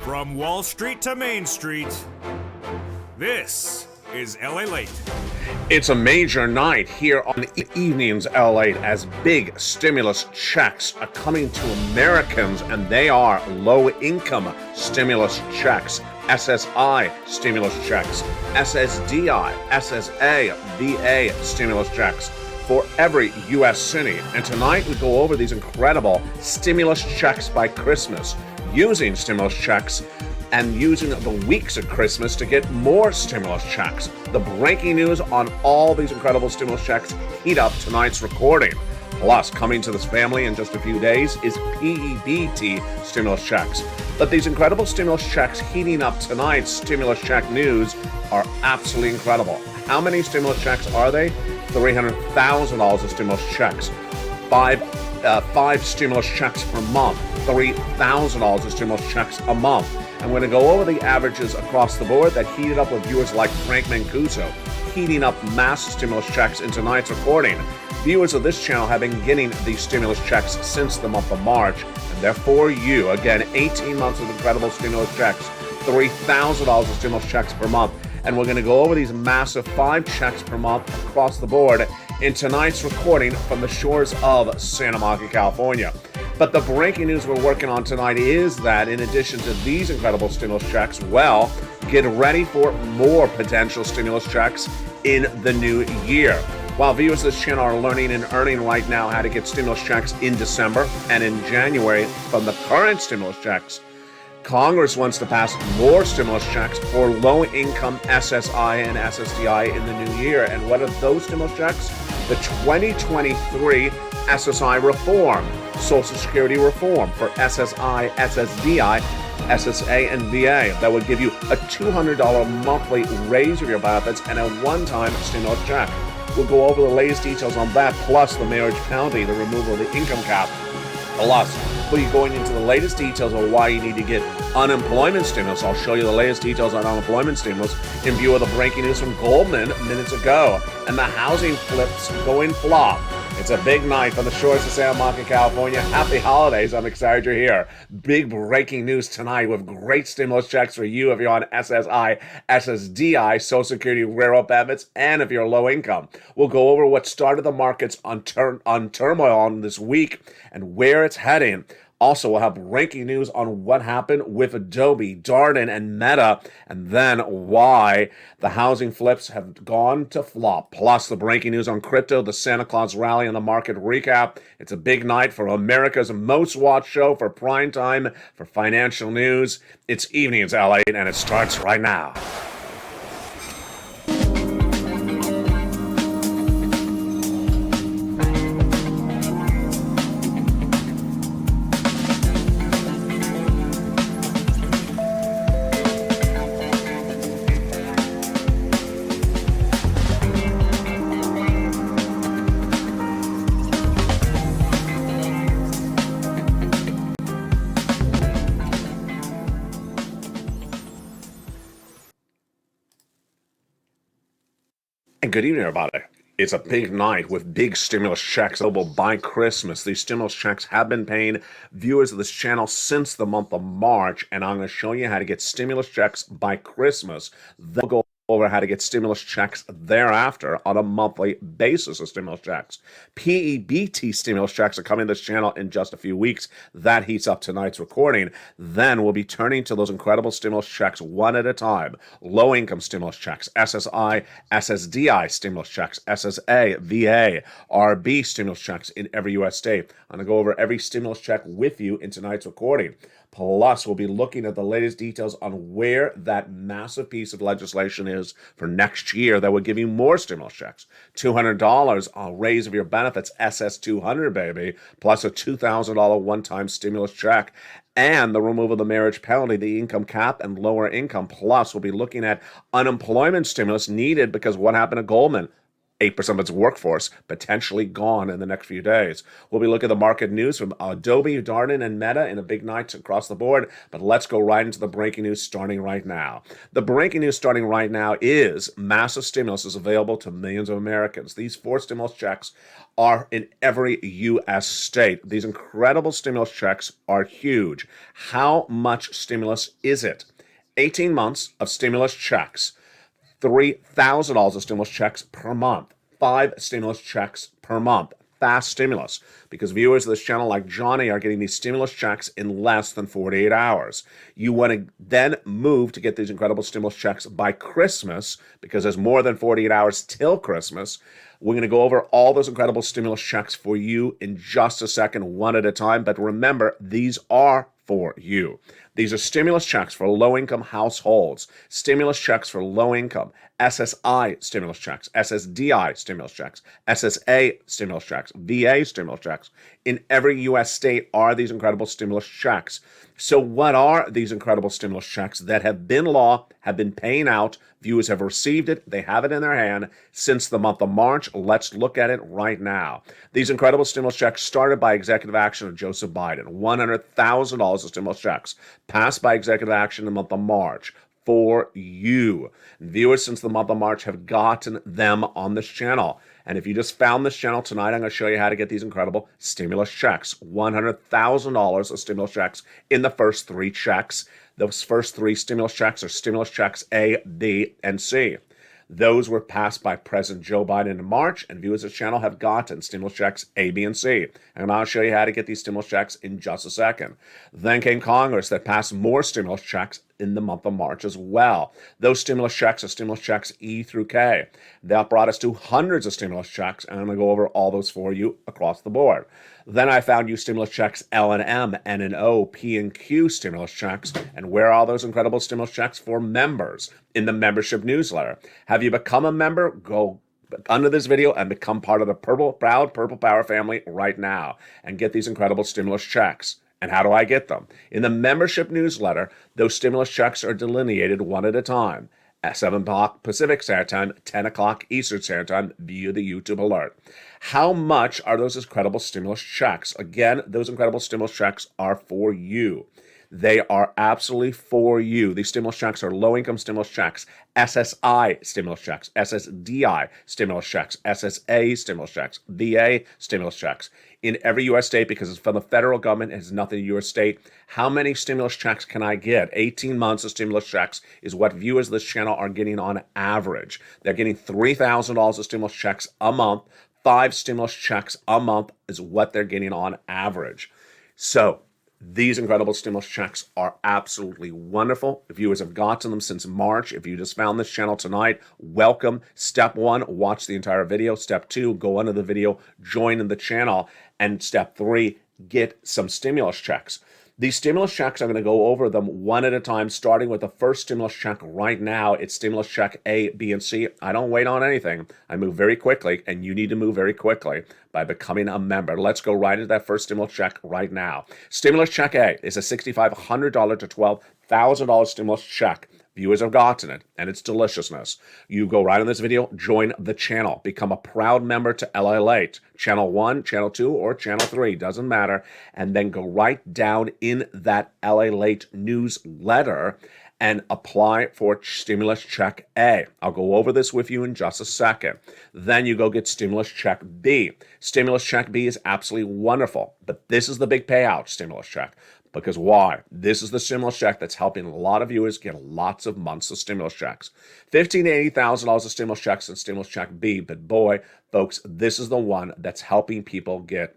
From Wall Street to Main Street, this is LALATE. It's a major night here on Evenings LA as big stimulus checks are coming to Americans, and they are low-income stimulus checks, SSI stimulus checks, SSDI, SSA, VA stimulus checks for every U.S. city. And tonight we go over these incredible stimulus checks by Christmas, using stimulus checks and using the weeks of Christmas to get more stimulus checks. The breaking news on all these incredible stimulus checks heat up tonight's recording. Plus, coming to this family in just a few days is PEBT stimulus checks. But these incredible stimulus checks heating up tonight's stimulus check news are absolutely incredible. How many stimulus checks are they? $300,000 of stimulus checks. Five stimulus checks per month, $3,000 of stimulus checks a month. I'm going to go over the averages across the board that heated up with viewers like Frank Mancuso, heating up mass stimulus checks in tonight's recording. Viewers of this channel have been getting these stimulus checks since the month of March, and they're for you. Again, 18 months of incredible stimulus checks, $3,000 of stimulus checks per month. And we're going to go over these massive 5 checks per month across the board in tonight's recording from the shores of Santa Monica, California. But the breaking news we're working on tonight is that in addition to these incredible stimulus checks, well, get ready for more potential stimulus checks in the new year. While viewers of this channel are learning and earning right now how to get stimulus checks in December and in January from the current stimulus checks, Congress wants to pass more stimulus checks for low-income SSI and SSDI in the new year. And what are those stimulus checks? The 2023 SSI reform, Social Security reform for SSI, SSDI, SSA, and VA. That would give you a $200 monthly raise of your benefits and a one-time stimulus check. We'll go over the latest details on that, plus the marriage penalty, the removal of the income cap. Plus, we'll be going into the latest details of why you need to get unemployment stimulus. I'll show you the latest details on unemployment stimulus in view of the breaking news from Goldman minutes ago. And the housing flips going flop. It's a big night from the shores of Santa Monica, California. Happy holidays. I'm excited you're here. Big breaking news tonight with great stimulus checks for you if you're on SSI, SSDI, Social Security railroad benefits, and if you're low income. We'll go over what started the markets on turmoil on this week and where it's heading. Also, we'll have breaking news on what happened with Adobe, Darden, and Meta, and then why the housing flips have gone to flop. Plus, the breaking news on crypto, the Santa Claus rally, and the market recap. It's a big night for America's most watched show for prime time, for financial news. It's Evenings LA, and it starts right now. And good evening, everybody. It's a big night with big stimulus checks available by Christmas. These stimulus checks have been paying viewers of this channel since the month of March, and I'm going to show you how to get stimulus checks by Christmas. They'll go over how to get stimulus checks thereafter on a monthly basis of stimulus checks. PEBT stimulus checks are coming to this channel in just a few weeks. That heats up tonight's recording. Then we'll be turning to those incredible stimulus checks one at a time. Low-income stimulus checks, SSI, SSDI stimulus checks, SSA, VA, RB stimulus checks in every U.S. state. I'm going to go over every stimulus check with you in tonight's recording. Plus, we'll be looking at the latest details on where that massive piece of legislation is for next year that would give you more stimulus checks. $200 on raise of your benefits, SS200, baby, plus a $2,000 one-time stimulus check, and the removal of the marriage penalty, the income cap, and lower income. Plus, we'll be looking at unemployment stimulus needed because what happened to Goldman? 8% of its workforce potentially gone in the next few days. We'll be looking at the market news from Adobe, Darden, and Meta in a big night across the board. But let's go right into the breaking news starting right now. The breaking news starting right now is massive stimulus is available to millions of Americans. These 4 stimulus checks are in every U.S. state. These incredible stimulus checks are huge. How much stimulus is it? 18 months of stimulus checks. $3,000 of stimulus checks per month, 5 stimulus checks per month. Fast stimulus, because viewers of this channel like Johnny are getting these stimulus checks in less than 48 hours. You want to then move to get these incredible stimulus checks by Christmas, because there's more than 48 hours till Christmas. We're going to go over all those incredible stimulus checks for you in just a second, one at a time. But remember, these are for you. These are stimulus checks for low-income households, stimulus checks for low-income, SSI stimulus checks, SSDI stimulus checks, SSA stimulus checks, VA stimulus checks. In every U.S. state are these incredible stimulus checks. So what are these incredible stimulus checks that have been law, have been paying out? Viewers have received it. They have it in their hand since the month of March. Let's look at it right now. These incredible stimulus checks started by executive action of Joseph Biden. $100,000 of stimulus checks passed by executive action in the month of March for you. Viewers since the month of March have gotten them on this channel. And if you just found this channel tonight, I'm going to show you how to get these incredible stimulus checks. $100,000 of stimulus checks in the first 3 checks. Those first 3 stimulus checks are stimulus checks A, B, and C. Those were passed by President Joe Biden in March, and viewers of the channel have gotten stimulus checks A, B, and C. And I'll show you how to get these stimulus checks in just a second. Then came Congress that passed more stimulus checks in the month of March as well. Those stimulus checks are stimulus checks E through K. That brought us to hundreds of stimulus checks, and I'm going to go over all those for you across the board. Then I found you stimulus checks L and M, N and O, P and Q stimulus checks. And where are all those incredible stimulus checks for members? In the membership newsletter. Have you become a member? Go under this video and become part of the proud Purple Power family right now and get these incredible stimulus checks. And how do I get them? In the membership newsletter, those stimulus checks are delineated one at a time. At 7 o'clock Pacific Standard Time, 10 o'clock Eastern Standard Time, via the YouTube alert. How much are those incredible stimulus checks? Again, those incredible stimulus checks are for you. They are absolutely for you. These stimulus checks are low-income stimulus checks, SSI stimulus checks, SSDI stimulus checks, SSA stimulus checks, VA stimulus checks. In every U.S. state, because it's from the federal government, it has nothing to do with your state. How many stimulus checks can I get? 18 months of stimulus checks is what viewers of this channel are getting on average. They're getting $3,000 of stimulus checks a month. 5 stimulus checks a month is what they're getting on average. So these incredible stimulus checks are absolutely wonderful. Viewers have gotten them since March. If you just found this channel tonight, welcome. Step 1, watch the entire video. Step 2, go under the video, join in the channel. And step 3, get some stimulus checks. These stimulus checks, I'm going to go over them one at a time, starting with the first stimulus check right now. It's stimulus check A, B, and C. I don't wait on anything. I move very quickly, and you need to move very quickly by becoming a member. Let's go right into that first stimulus check right now. Stimulus check A is a $6,500 to $12,000 stimulus check. Viewers have gotten it, and it's deliciousness. You go right on this video, join the channel, become a proud member to LALATE, Channel 1, Channel 2, or Channel 3, doesn't matter, and then go right down in that LALATE newsletter and apply for stimulus check A. I'll go over this with you in just a second. Then you go get stimulus check B. Stimulus check B is absolutely wonderful, but this is the big payout stimulus check. Because why? This is the stimulus check that's helping a lot of viewers get lots of months of stimulus checks. $15,000 to $80,000 of stimulus checks and stimulus check B. But boy, folks, this is the one that's helping people get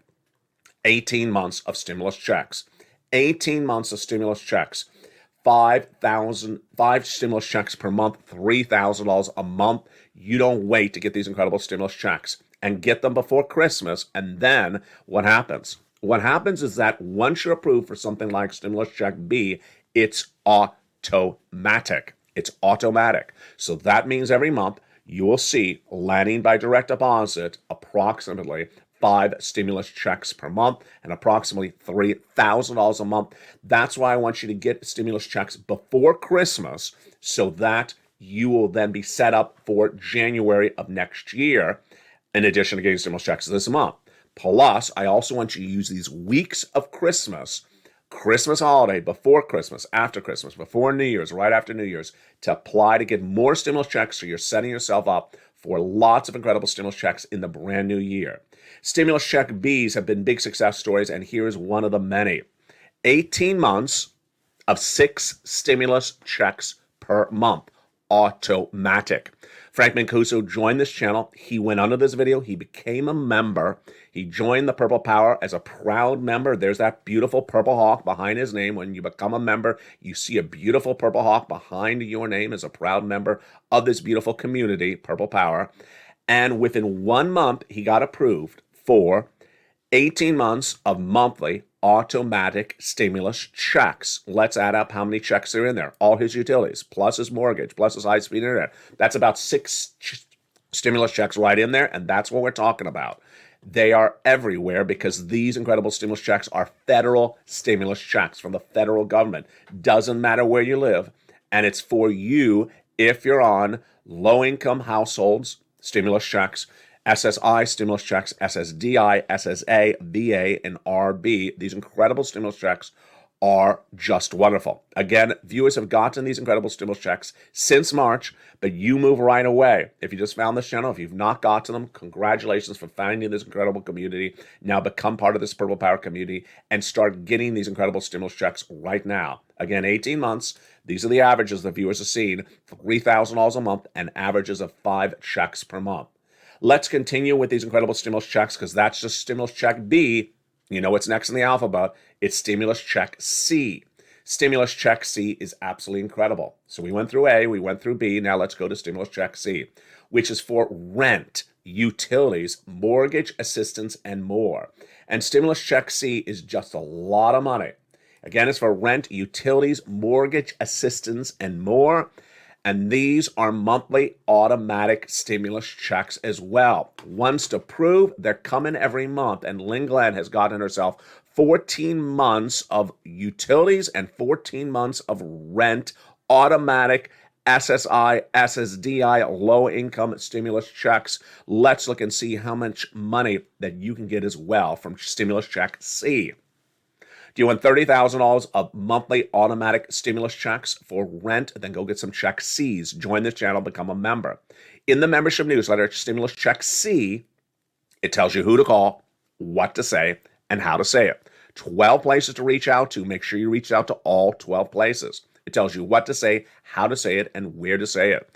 18 months of stimulus checks. 18 months of stimulus checks. 5 stimulus checks per month, $3,000 a month. You don't wait to get these incredible stimulus checks and get them before Christmas. And then what happens? What happens is that once you're approved for something like stimulus check B, it's automatic. It's automatic. So that means every month you will see landing by direct deposit approximately 5 stimulus checks per month and approximately $3,000 a month. That's why I want you to get stimulus checks before Christmas so that you will then be set up for January of next year. in addition to getting stimulus checks this month. Plus, I also want you to use these weeks of Christmas holiday, before Christmas, after Christmas, before New Year's, right after New Year's, to apply to get more stimulus checks so you're setting yourself up for lots of incredible stimulus checks in the brand new year. Stimulus check Bs have been big success stories, and here's one of the many. 18 months of 6 stimulus checks per month, automatic. Frank Mancuso joined this channel. He went under this video. He became a member. He joined the Purple Power as a proud member. There's that beautiful purple hawk behind his name. When you become a member, you see a beautiful purple hawk behind your name as a proud member of this beautiful community, Purple Power. And within 1 month, he got approved for 18 months of monthly automatic stimulus checks. Let's add up how many checks are in there. All his utilities, plus his mortgage, plus his high-speed internet. That's about 6 stimulus checks right in there, and that's what we're talking about. They are everywhere because these incredible stimulus checks are federal stimulus checks from the federal government. Doesn't matter where you live, and it's for you if you're on low-income households, stimulus checks, SSI stimulus checks, SSDI, SSA, VA, and RB. These incredible stimulus checks are just wonderful. Again, viewers have gotten these incredible stimulus checks since March, but you move right away. If you just found this channel, if you've not gotten them, congratulations for finding this incredible community. Now become part of this Purple Power community and start getting these incredible stimulus checks right now. Again, 18 months. These are the averages the viewers have seen, $3,000 a month and averages of 5 checks per month. Let's continue with these incredible stimulus checks because that's just stimulus check B. You know what's next in the alphabet. It's stimulus check C. Stimulus check C is absolutely incredible. So we went through A, we went through B. Now let's go to stimulus check C, which is for rent, utilities, mortgage assistance, and more. And stimulus check C is just a lot of money. Again, it's for rent, utilities, mortgage assistance, and more. And these are monthly automatic stimulus checks as well. Once to prove, they're coming every month. And Lynn Glenn has gotten herself 14 months of utilities and 14 months of rent, automatic SSI, SSDI, low-income stimulus checks. Let's look and see how much money that you can get as well from stimulus check C. Do you want $30,000 of monthly automatic stimulus checks for rent? Then go get some check C's. Join this channel, become a member. In the membership newsletter, Stimulus Check C, it tells you who to call, what to say, and how to say it. 12 places to reach out to. Make sure you reach out to all 12 places. It tells you what to say, how to say it, and where to say it.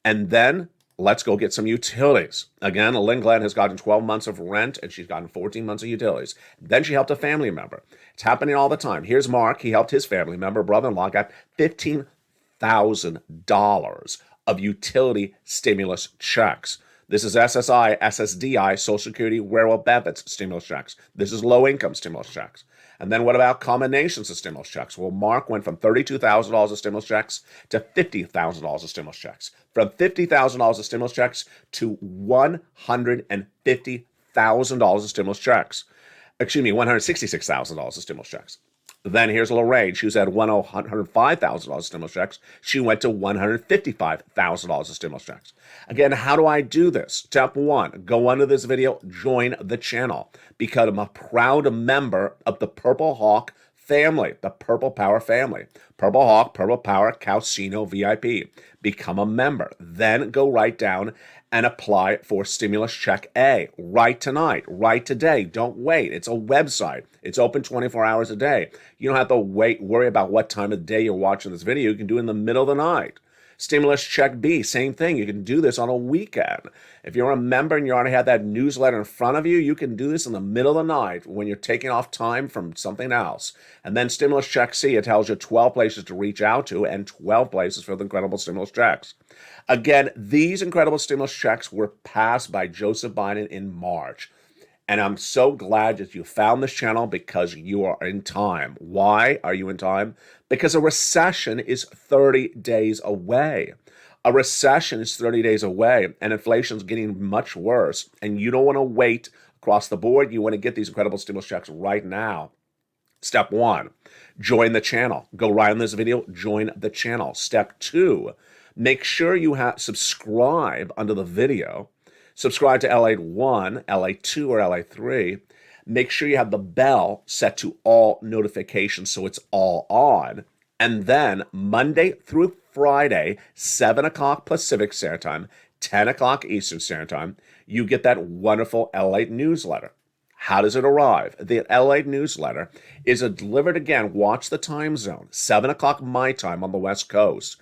And then let's go get some utilities. Again, Lynn Glenn has gotten 12 months of rent, and she's gotten 14 months of utilities. Then she helped a family member. It's happening all the time. Here's Mark. He helped his family member, brother-in-law, got $15,000 of utility stimulus checks. This is SSI, SSDI, Social Security, Rural Benefits stimulus checks. This is low-income stimulus checks. And then what about combinations of stimulus checks? Well, Mark went from $32,000 of stimulus checks to $50,000 of stimulus checks. From $50,000 of stimulus checks to $150,000 of stimulus checks. Excuse me, $166,000 of stimulus checks. Then here's Lorraine. She was at $105,000 of stimulus checks. She went to $155,000 of stimulus checks. Again, how do I do this? Step 1, go under this video, join the channel. Become a proud member of the Purple Hawk family, the Purple Power family. Purple Hawk, Purple Power, Calcino VIP. Become a member. Then go right down and apply for Stimulus Check A. Right tonight, right today. Don't wait. It's a website. It's open 24 hours a day. You don't have to worry about what time of day you're watching this video. You can do it in the middle of the night. Stimulus Check B, same thing. You can do this on a weekend. If you're a member and you already have that newsletter in front of you, you can do this in the middle of the night when you're taking off time from something else. And then Stimulus Check C, it tells you 12 places to reach out to and 12 places for the incredible stimulus checks. Again, these incredible stimulus checks were passed by Joseph Biden in March. And I'm so glad that you found this channel because you are in time. Why are you in time? Because a recession is 30 days away. A recession is 30 days away, and inflation's getting much worse. And you don't want to wait across the board. You want to get these incredible stimulus checks right now. Step 1, join the channel. Go right on this video, join the channel. Step 2, make sure you subscribe under the video. Subscribe to LA 1, LA 2, or LA 3. Make sure you have the bell set to all notifications so it's all on. And then Monday through Friday, 7 o'clock Pacific Standard Time, 10 o'clock Eastern Standard Time, you get that wonderful LA newsletter. How does it arrive? The LA newsletter is delivered again, watch the time zone, 7 o'clock my time on the West Coast,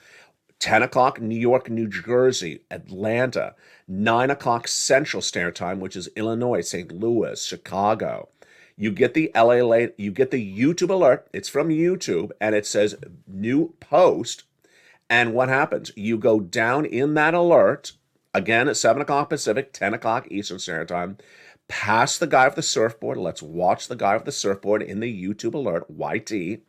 10 o'clock New York, New Jersey, Atlanta, 9 o'clock Central Standard Time, which is Illinois, St. Louis, Chicago. You get the LALATE, you get the YouTube alert. It's from YouTube, and it says new post. And what happens? You go down in that alert, again at 7 o'clock Pacific, 10 o'clock Eastern Standard Time, past the guy with the surfboard. Let's watch the guy with the surfboard in the YouTube alert, YT.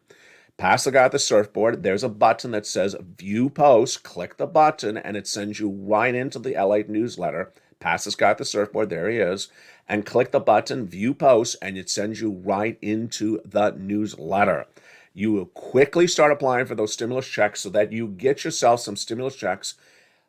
Past the guy with the surfboard, there's a button that says View Post. Click the button, and it sends you right into the LA newsletter. Past this guy with the surfboard, there he is. And click the button, View Post, and it sends you right into the newsletter. You will quickly start applying for those stimulus checks so that you get yourself some stimulus checks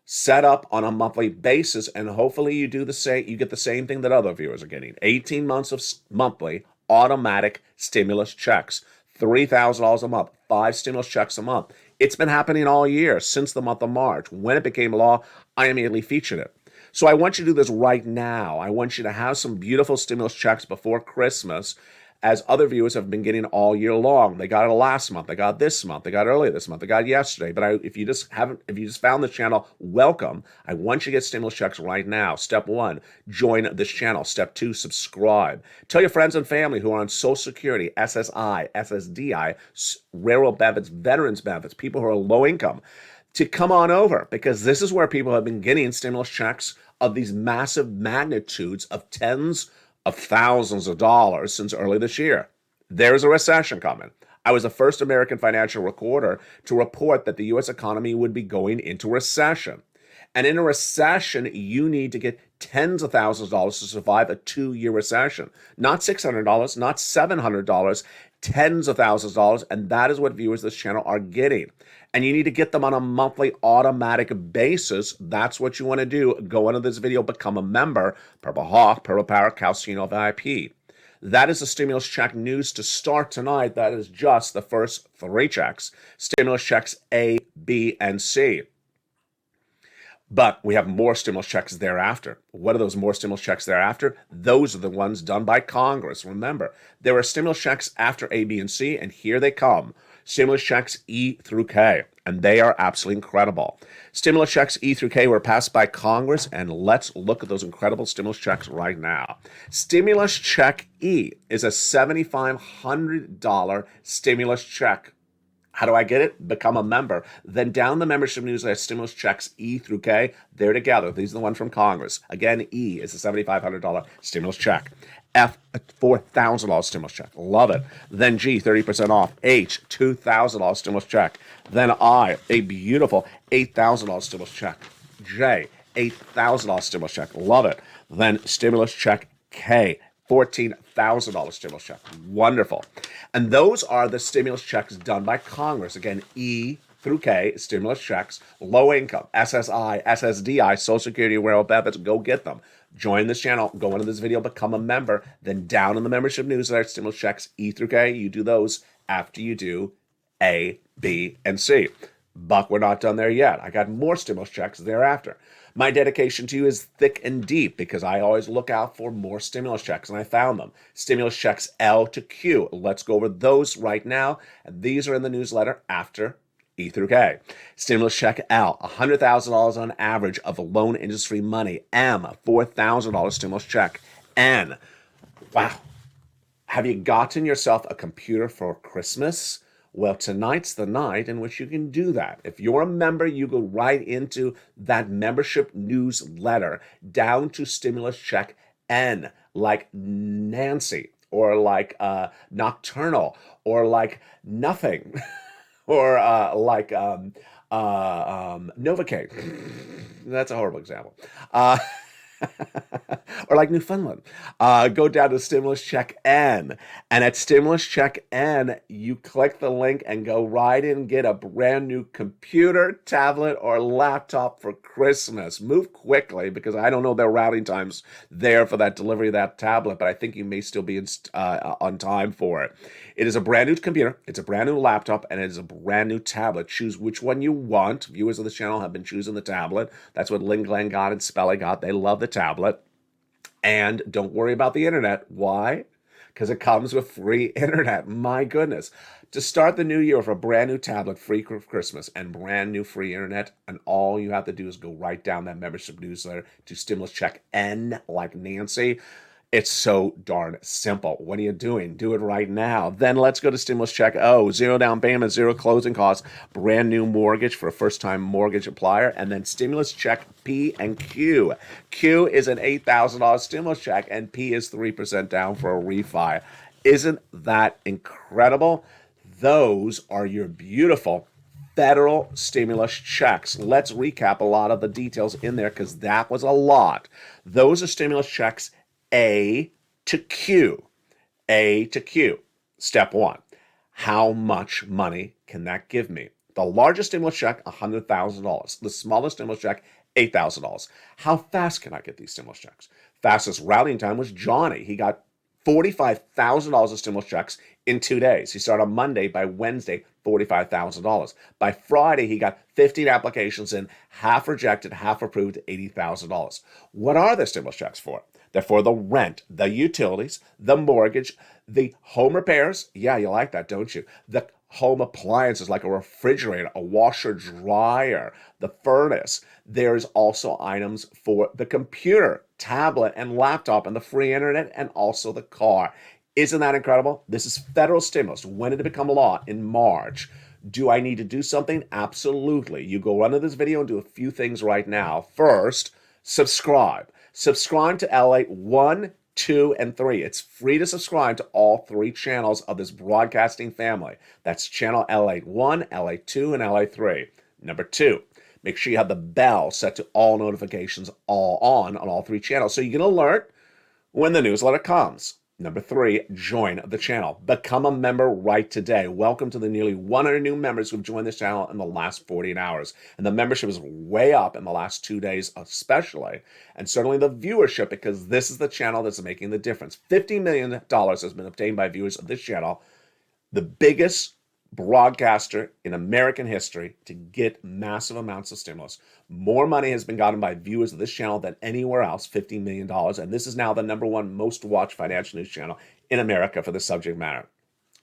set up on a monthly basis, and hopefully you do the same. You get the same thing that other viewers are getting: 18 months of monthly automatic stimulus checks, $3,000 a month, 5 stimulus checks a month. It's been happening all year since the month of March. When it became law, I immediately featured it. So I want you to do this right now. I want you to have some beautiful stimulus checks before Christmas, as other viewers have been getting all year long. They got it last month, they got it this month, they got it earlier this month, they got it yesterday. But if you just found this channel, welcome. I want you to get stimulus checks right now. Step 1, join this channel. Step 2, subscribe. Tell your friends and family who are on Social Security, SSI, SSDI, railroad benefits, veterans benefits, people who are low income, to come on over, because this is where people have been getting stimulus checks of these massive magnitudes of tens of thousands of dollars since early this year. There's a recession coming. I was the first American financial reporter to report that the U.S. economy would be going into recession. And in a recession, you need to get tens of thousands of dollars to survive a 2-year recession. Not $600, not $700, tens of thousands of dollars. And that is what viewers of this channel are getting. And you need to get them on a monthly automatic basis. That's what you want to do. Go into this video, become a member. Purple Hawk, Purple Power, Calcino VIP. That is the stimulus check news to start tonight. That is just the first 3 checks. Stimulus checks A, B, and C. But we have more stimulus checks thereafter. What are those more stimulus checks thereafter? Those are the ones done by Congress. Remember, there are stimulus checks after A, B, and C, and here they come. Stimulus checks E through K, and they are absolutely incredible. Stimulus checks E through K were passed by Congress, and let's look at those incredible stimulus checks right now. Stimulus check E is a $7,500 stimulus check. How do I get it? Become a member. Then down the membership newsletter, stimulus checks E through K, they're together. These are the ones from Congress. Again, E is a $7,500 stimulus check. F, a $4,000 stimulus check. Love it. Then G, 30% off. H, $2,000 stimulus check. Then I, a beautiful $8,000 stimulus check. J, $8,000 stimulus check. Love it. Then stimulus check K, $14,000 stimulus check. Wonderful. And those are the stimulus checks done by Congress. Again, E through K, stimulus checks, low income, SSI, SSDI, Social Security, railroad benefits. Go get them. Join this channel, go into this video, become a member. Then down in the membership newsletter, stimulus checks E through K, you do those after you do A, B, and C. But we're not done there yet. I got more stimulus checks thereafter. My dedication to you is thick and deep because I always look out for more stimulus checks, and I found them. Stimulus checks L to Q. Let's go over those right now. And these are in the newsletter after E through K. Stimulus check L, $100,000 on average of loan industry money. M, $4,000 stimulus check. N, wow. Have you gotten yourself a computer for Christmas? Well, tonight's the night in which you can do that. If you're a member, you go right into that membership newsletter down to stimulus check N, like Nancy, or like nocturnal, or like nothing, or like Novocaine. That's a horrible example. Or like Newfoundland, go down to stimulus check N. And at stimulus check N, you click the link and go right in and get a brand new computer, tablet, or laptop for Christmas. Move quickly because I don't know their routing times there for that delivery of that tablet, but I think you may still be on time for it. It is a brand new computer, it's a brand new laptop, and it is a brand new tablet. Choose which one you want. Viewers of the channel have been choosing the tablet. That's what Ling Glang got and Spelly got. They love the tablet. And don't worry about the internet. Why? Because it comes with free internet. My goodness. To start the new year with a brand new tablet, free for Christmas, and brand new free internet, and all you have to do is go right down that membership newsletter to stimulus check N, like Nancy. It's so darn simple. What are you doing? Do it right now. Then let's go to stimulus check O. Zero down payment, zero closing costs, brand new mortgage for a first-time mortgage applier, and then stimulus check P and Q. Q is an $8,000 stimulus check, and P is 3% down for a refi. Isn't that incredible? Those are your beautiful federal stimulus checks. Let's recap a lot of the details in there because that was a lot. Those are stimulus checks A to Q. A to Q. Step one. How much money can that give me? The largest stimulus check, $100,000. The smallest stimulus check, $8,000. How fast can I get these stimulus checks? Fastest routing time was Johnny. He got $45,000 of stimulus checks in 2 days. He started on Monday. By Wednesday, $45,000. By Friday, he got 15 applications in, half rejected, half approved, $80,000. What are the stimulus checks for? They're for the rent, the utilities, the mortgage, the home repairs. Yeah, you like that, don't you? The home appliances like a refrigerator, a washer, dryer, the furnace. There's also items for the computer, tablet, and laptop, and the free internet, and also the car. Isn't that incredible? This is federal stimulus. When did it become law? In March. Do I need to do something? Absolutely. You go under this video and do a few things right now. First, subscribe. Subscribe to LALATE 1, 2, and 3. It's free to subscribe to all 3 channels of this broadcasting family. That's channel LALATE 1, LALATE 2, and LALATE 3. Number 2, make sure you have the bell set to all notifications all on all 3 channels so you get an alert when the newsletter comes. Number 3, join the channel. Become a member right today. Welcome to the nearly 100 new members who've joined this channel in the last 48 hours. And the membership is way up in the last 2 days especially. And certainly the viewership, because this is the channel that's making the difference. $50 million has been obtained by viewers of this channel. The biggest broadcaster in American history to get massive amounts of stimulus. More money has been gotten by viewers of this channel than anywhere else, $50 million. And this is now the #1 most watched financial news channel in America for the subject matter.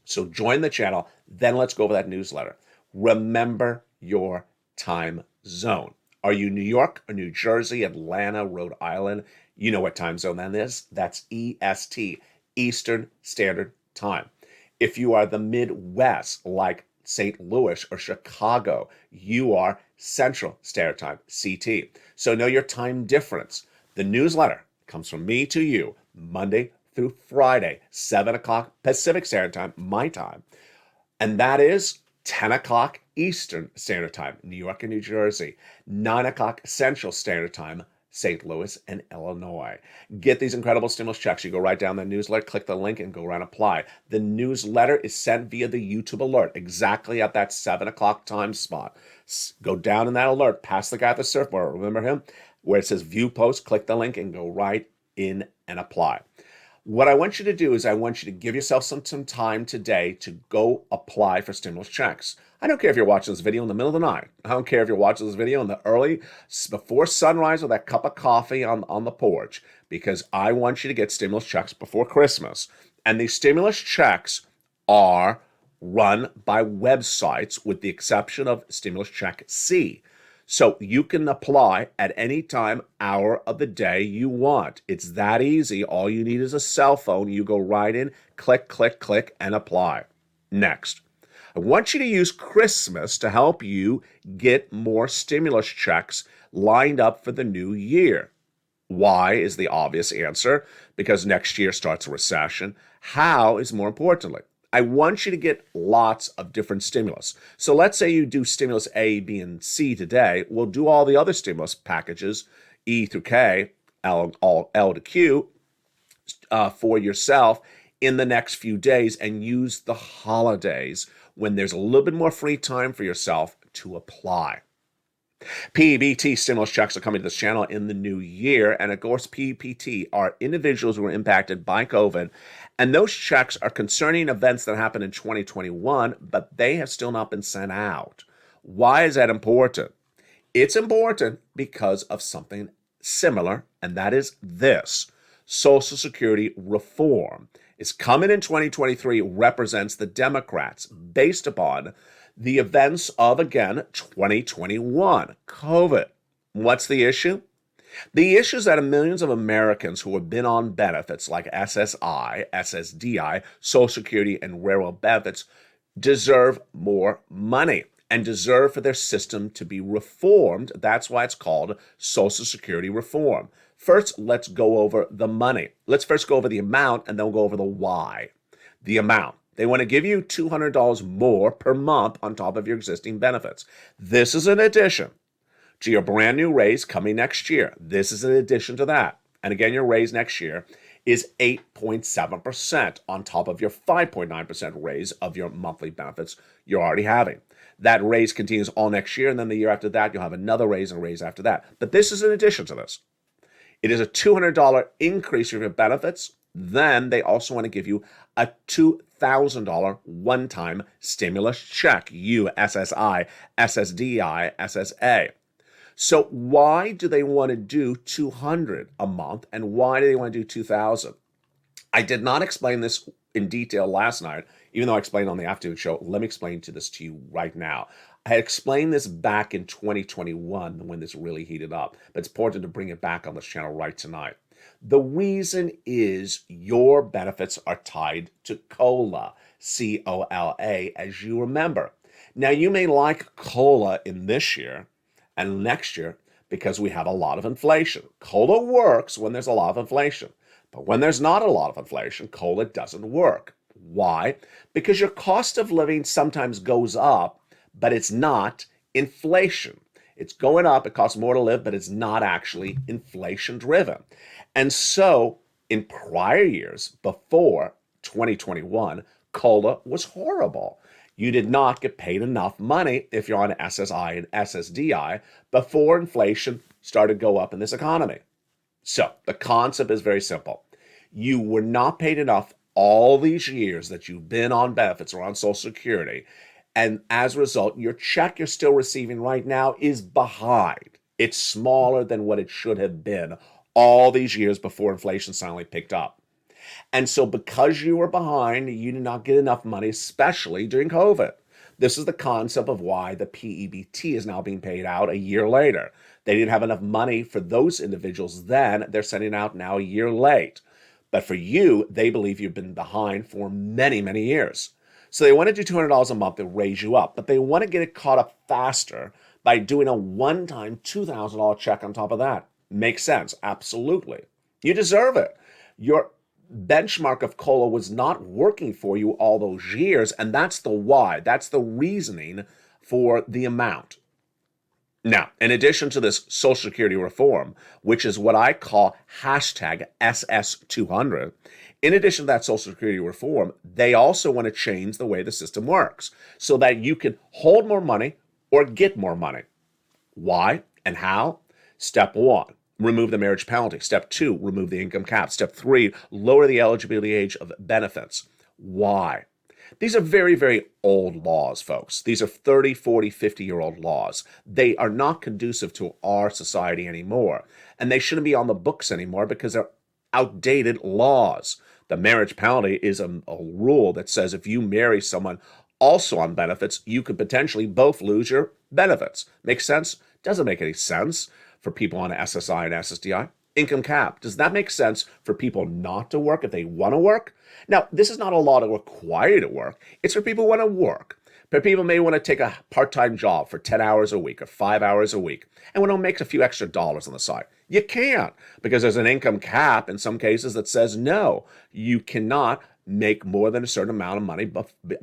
So join the channel. Then let's go over that newsletter. Remember your time zone. Are you New York or New Jersey, Atlanta, Rhode Island? You know what time zone that is. That's EST, Eastern Standard Time. If you are the Midwest, like St. Louis or Chicago, you are Central Standard Time, CT. So know your time difference. The newsletter comes from me to you Monday through Friday, 7 o'clock Pacific Standard Time, my time. And that is 10 o'clock Eastern Standard Time, New York and New Jersey, 9 o'clock Central Standard Time, St. Louis and Illinois. Get these incredible stimulus checks. You go right down the newsletter, click the link, and go right and apply. The newsletter is sent via the YouTube alert, exactly at that 7 o'clock time spot. Go down in that alert, past the guy at the surfboard, remember him? Where it says view post, click the link, and go right in and apply. What I want you to do is I want you to give yourself some time today to go apply for stimulus checks. I don't care if you're watching this video in the middle of the night. I don't care if you're watching this video in the early, before sunrise with that cup of coffee on the porch, because I want you to get stimulus checks before Christmas. And these stimulus checks are run by websites with the exception of Stimulus Check C. So you can apply at any time, hour of the day you want. It's that easy. All you need is a cell phone. You go right in, click, click, click, and apply. Next, I want you to use Christmas to help you get more stimulus checks lined up for the new year. Why is the obvious answer? Because next year starts a recession. How is more importantly. I want you to get lots of different stimulus. So let's say you do stimulus A, B, and C today. We'll do all the other stimulus packages, E through K, L to Q for yourself in the next few days and use the holidays when there's a little bit more free time for yourself to apply. PEBT stimulus checks are coming to this channel in the new year, and of course, PEBT are individuals who were impacted by COVID, and those checks are concerning events that happened in 2021, but they have still not been sent out. Why is that important? It's important because of something similar, and that is this. Social Security reform is coming in 2023, represents the Democrats based upon the events of, again, 2021, COVID. What's the issue? The issue is that millions of Americans who have been on benefits like SSI, SSDI, Social Security, and railroad benefits deserve more money and deserve for their system to be reformed. That's why it's called Social Security reform. First, let's go over the money. Let's first go over the amount, and then we'll go over the why. The amount. They want to give you $200 more per month on top of your existing benefits. This is an addition to your brand new raise coming next year. This is an addition to that. And again, your raise next year is 8.7% on top of your 5.9% raise of your monthly benefits you're already having. That raise continues all next year, and then the year after that, you'll have another raise and a raise after that. But this is an addition to this. It is a $200 increase of your benefits. Then they also want to give you a $2,000 one-time stimulus check, SSI, SSDI, SSA. So why do they want to do $200 a month, and why do they want to do $2,000? I did not explain this in detail last night, even though I explained on the afternoon show. Let me explain this to you right now. I had explained this back in 2021 when this really heated up, but it's important to bring it back on this channel right tonight. The reason is your benefits are tied to COLA, C-O-L-A, as you remember. Now, you may like COLA in this year and next year because we have a lot of inflation. COLA works when there's a lot of inflation, but when there's not a lot of inflation, COLA doesn't work. Why? Because your cost of living sometimes goes up, but it's not inflation. It's going up, it costs more to live, but it's not actually inflation driven. And so in prior years, before 2021, COLA was horrible. You did not get paid enough money if you're on SSI and SSDI before inflation started to go up in this economy. So the concept is very simple. You were not paid enough all these years that you've been on benefits or on Social Security. And as a result, your check you're still receiving right now is behind. It's smaller than what it should have been all these years before inflation suddenly picked up. And so because you were behind, you did not get enough money, especially during COVID. This is the concept of why the PEBT is now being paid out a year later. They didn't have enough money for those individuals then. They're sending out now a year late. But for you, they believe you've been behind for many, many years. So they want to do $200 a month to raise you up, but they want to get it caught up faster by doing a one-time $2,000 check on top of that. Makes sense. Absolutely. You deserve it. Your benchmark of COLA was not working for you all those years, and that's the why. That's the reasoning for the amount. Now, in addition to this Social Security reform, which is what I call hashtag SS200, in addition to that Social Security reform, they also want to change the way the system works so that you can hold more money or get more money. Why and how? Step 1, remove the marriage penalty. Step 2, remove the income cap. Step 3, lower the eligibility age of benefits. Why? These are very, very old laws, folks. These are 30, 40, 50-year-old laws. They are not conducive to our society anymore, and they shouldn't be on the books anymore because they're outdated laws. The marriage penalty is a rule that says if you marry someone also on benefits, you could potentially both lose your benefits. Makes sense? Doesn't make any sense for people on SSI and SSDI. Income cap. Does that make sense for people not to work if they want to work? Now, this is not a law to require you to work. It's for people who want to work. But people may want to take a part-time job for 10 hours a week or 5 hours a week and want to make a few extra dollars on the side. You can't because there's an income cap in some cases that says no, you cannot make more than a certain amount of money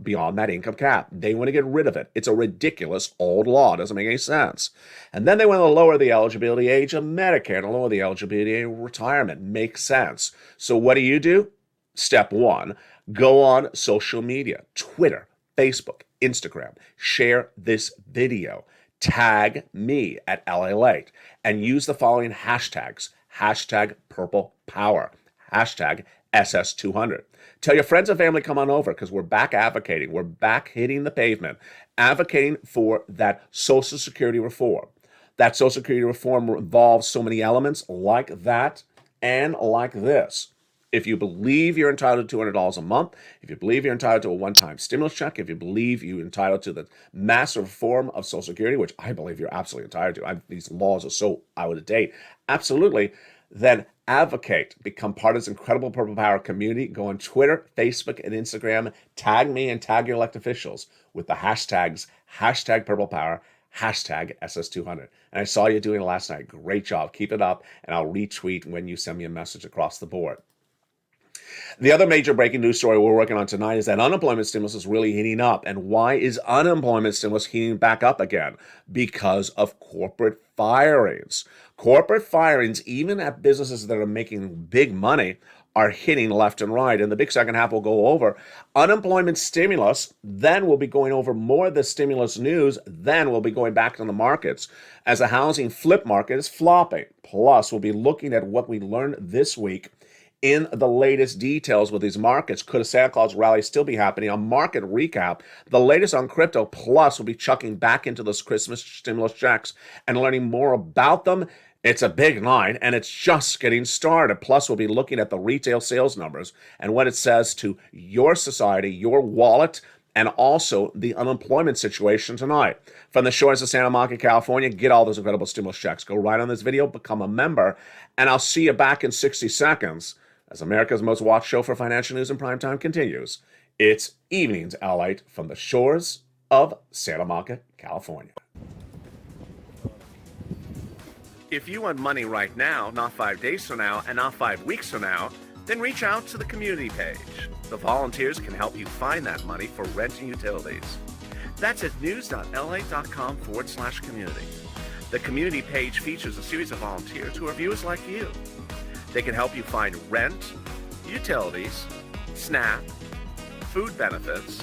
beyond that income cap. They want to get rid of it. It's a ridiculous old law. It doesn't make any sense. And then they want to lower the eligibility age of Medicare and lower the eligibility age of retirement. Makes sense. So what do? Step one, go on social media, Twitter, Facebook, Instagram, share this video, tag me at LALATE, and use the following hashtags: hashtag purple power, hashtag SS200. Tell your friends and family, come on over, because we're back advocating. We're back hitting the pavement, advocating for that Social Security reform. That Social Security reform involves so many elements like that and like this. If you believe you're entitled to $200 a month, if you believe you're entitled to a one-time stimulus check, if you believe you're entitled to the massive reform of Social Security, which I believe you're absolutely entitled to, these laws are so out of date, absolutely, then advocate, become part of this incredible Purple Power community. Go on Twitter, Facebook, and Instagram, tag me and tag your elected officials with the hashtags, hashtag Purple Power, hashtag SS200. And I saw you doing it last night. Great job. Keep it up, and I'll retweet when you send me a message across the board. The other major breaking news story we're working on tonight is that unemployment stimulus is really heating up. And why is unemployment stimulus heating back up again? Because of corporate firings. Corporate firings, even at businesses that are making big money, are hitting left and right. And the big second half will go over unemployment stimulus. Then we'll be going over more of the stimulus news. Then we'll be going back to the markets as the housing flip market is flopping. Plus, we'll be looking at what we learned this week in the latest details with these markets. Could a Santa Claus rally still be happening? A market recap, the latest on crypto, plus we'll be chucking back into those Christmas stimulus checks and learning more about them. It's a big night, and it's just getting started. Plus, we'll be looking at the retail sales numbers and what it says to your society, your wallet, and also the unemployment situation tonight. From the shores of Santa Monica, California, get all those incredible stimulus checks. Go right on this video, become a member, and I'll see you back in 60 seconds as America's most watched show for financial news in primetime continues. It's Evenings LALATE from the shores of Santa Monica, California. If you want money right now, not 5 days from now, and not 5 weeks from now, then reach out to the community page. The volunteers can help you find that money for rent and utilities. That's at news.la.com/community. The community page features a series of volunteers who are viewers like you. They can help you find rent, utilities, SNAP, food benefits,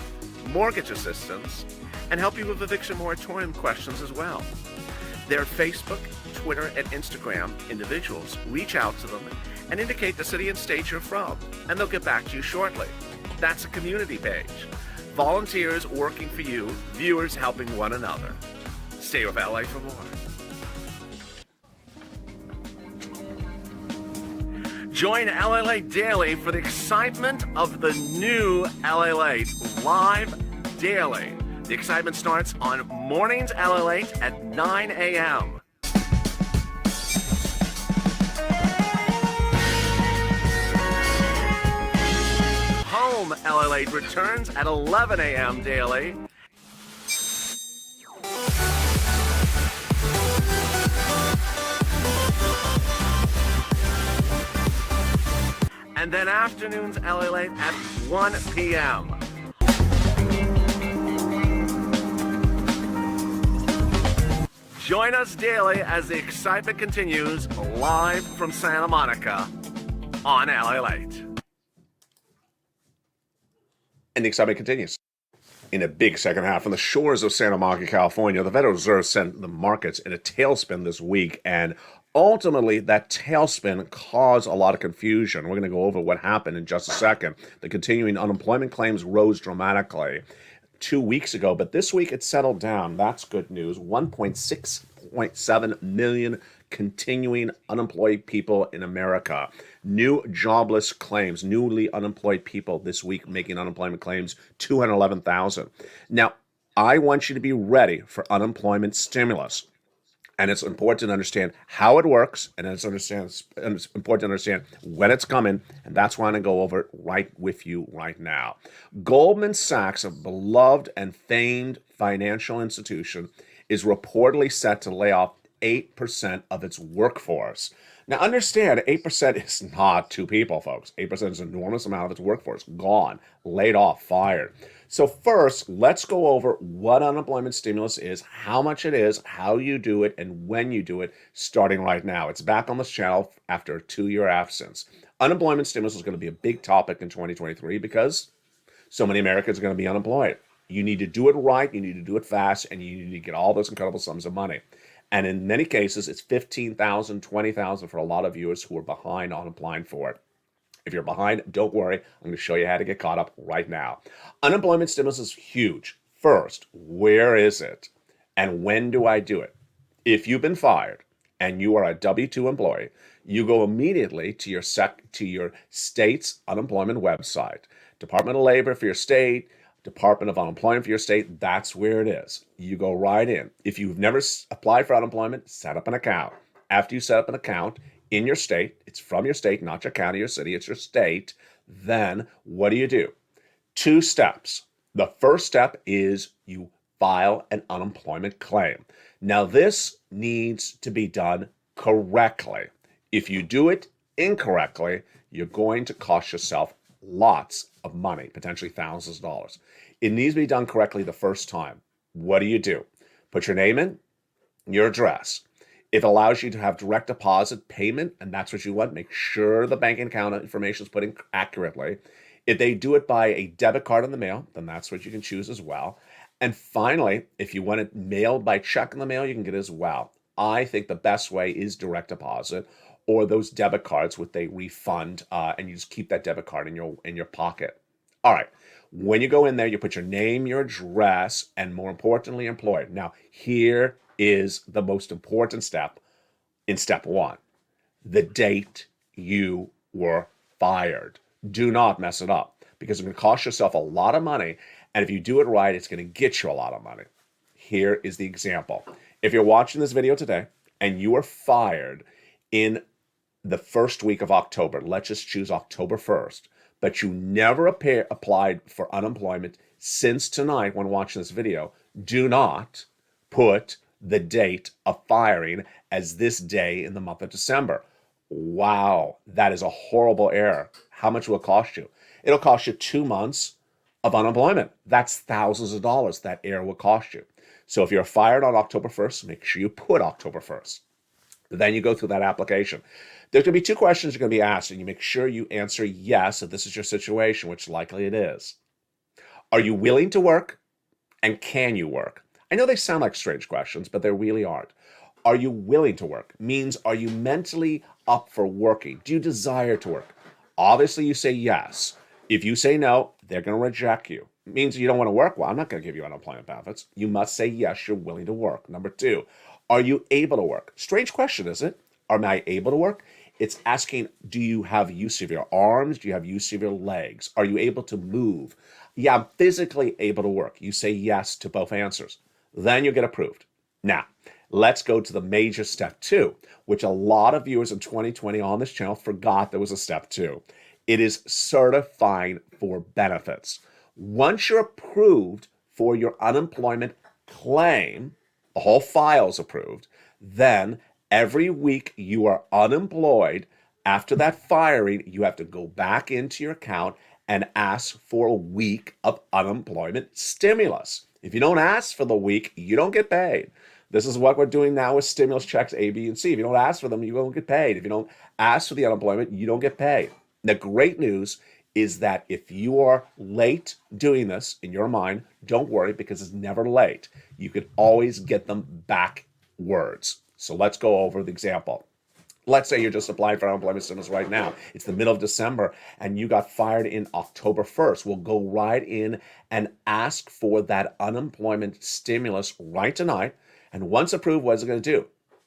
mortgage assistance, and help you with eviction moratorium questions as well. Their Facebook, Twitter, and Instagram individuals reach out to them and indicate the city and state you're from, and they'll get back to you shortly. That's a community page. Volunteers working for you, viewers helping one another. Stay with LA for more. Join LALATE Daily for the excitement of the new LALATE live daily. The excitement starts on mornings LALATE at 9 a.m. Home LALATE returns at 11 a.m. daily. And then afternoons LALATE at 1 p.m. Join us daily as the excitement continues live from Santa Monica on LALATE. And the excitement continues. In a big second half, from the shores of Santa Monica, California, the Federal Reserve sent the markets in a tailspin this week, and ultimately that tailspin caused a lot of confusion. We're going to go over what happened in just a second. The continuing unemployment claims rose dramatically 2 weeks ago, but this week it settled down. That's good news. 1.6.7 million continuing unemployed people in America. New jobless claims, newly unemployed people this week making unemployment claims, 211,000. Now, I want you to be ready for unemployment stimulus. And it's important to understand how it works, and it's important to understand when it's coming, and that's why I'm going to go over it right with you right now. Goldman Sachs, a beloved and famed financial institution, is reportedly set to lay off 8% of its workforce. Now, understand 8% is not two people, folks. 8% is an enormous amount of its workforce gone, laid off, fired. So, first, let's go over what unemployment stimulus is, how much it is, how you do it, and when you do it, starting right now. It's back on this channel after a 2-year absence. Unemployment stimulus is going to be a big topic in 2023 because so many Americans are going to be unemployed. You need to do it right, you need to do it fast, and you need to get all those incredible sums of money. And in many cases, it's 15,000, 20,000 for a lot of viewers who are behind on applying for it. If you're behind, don't worry. I'm going to show you how to get caught up right now. Unemployment stimulus is huge. First, where is it? And when do I do it? If you've been fired and you are a W-2 employee, you go immediately to your state's unemployment website. Department of Labor for your state, Department of Unemployment for your state, that's where it is. You go right in. If you've never applied for unemployment, set up an account. After you set up an account in your state, it's from your state, not your county or city, it's your state, then what do? 2 steps. The first step is you file an unemployment claim. Now, this needs to be done correctly. If you do it incorrectly, you're going to cost yourself lots of money, potentially thousands of dollars. It needs to be done correctly the first time. What do? Put your name in, your address. It allows you to have direct deposit payment, and that's what you want. Make sure the banking account information is put in accurately. If they do it by a debit card in the mail, then that's what you can choose as well. And finally, if you want it mailed by check in the mail, you can get it as well. I think the best way is direct deposit or those debit cards with a refund, and you just keep that debit card in your pocket. All right. When you go in there, you put your name, your address, and more importantly, employer. Now, here is the most important step in step 1. The date you were fired. Do not mess it up because it's going to cost yourself a lot of money. And if you do it right, it's going to get you a lot of money. Here is the example. If you're watching this video today and you were fired in the first week of October, let's just choose October 1st, but you never applied for unemployment since tonight when watching this video, do not put the date of firing as this day in the month of December. Wow, that is a horrible error. How much will it cost you? It'll cost you 2 months of unemployment. That's thousands of dollars that error will cost you. So if you're fired on October 1st, make sure you put October 1st. Then you go through that application. There's going to be 2 questions you're going to be asked, and you make sure you answer yes if this is your situation, which likely it is. Are you willing to work, and can you work? I know they sound like strange questions, but they really aren't. Are you willing to work? Means, are you mentally up for working? Do you desire to work? Obviously, you say yes. If you say no, they're going to reject you. It means you don't want to work. Well, I'm not going to give you unemployment benefits. You must say yes, you're willing to work. Number 2, are you able to work? Strange question, isn't it? Am I able to work? It's asking, do you have use of your arms? Do you have use of your legs? Are you able to move? Yeah, I'm physically able to work. You say yes to both answers. Then you get approved. Now, let's go to the major step 2, which a lot of viewers in 2020 on this channel forgot there was a step 2. It is certifying for benefits. Once you're approved for your unemployment claim, the whole file is approved, then every week you are unemployed, after that firing, you have to go back into your account and ask for a week of unemployment stimulus. If you don't ask for the week, you don't get paid. This is what we're doing now with stimulus checks A, B, and C. If you don't ask for them, you won't get paid. If you don't ask for the unemployment, you don't get paid. The great news is that if you are late doing this in your mind, don't worry because it's never late. You can always get them backwards. So let's go over the example. Let's say you're just applying for unemployment stimulus right now. It's the middle of December and you got fired in October 1st. We'll go right in and ask for that unemployment stimulus right tonight. And once approved, what is it going to do?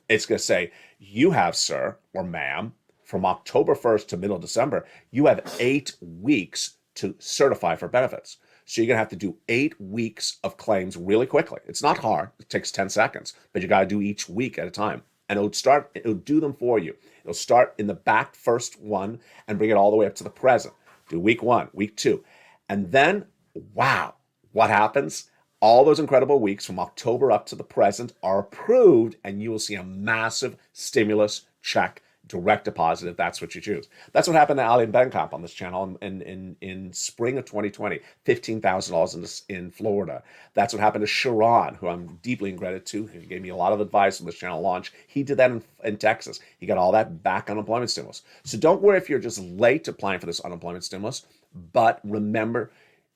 It's going to say, you have, sir or ma'am, from October 1st to middle of December, you have 8 weeks to certify for benefits. So you're going to have to do 8 weeks of claims really quickly. It's not hard. It takes 10 seconds, but you got to do each week at a time. And it'll do them for you. It'll start in the back first one and bring it all the way up to the present. Do week 1, week 2. And then, wow, what happens? All those incredible weeks from October up to the present are approved, and you will see a massive stimulus check direct deposit if that's what you choose. That's what happened to Ali Benkamp on this channel in spring of 2020, $15,000 in Florida. That's what happened to Sharon, who I'm deeply indebted to. He gave me a lot of advice on this channel launch. He did that in Texas. He got all that back unemployment stimulus. So don't worry if you're just late applying for this unemployment stimulus, but remember,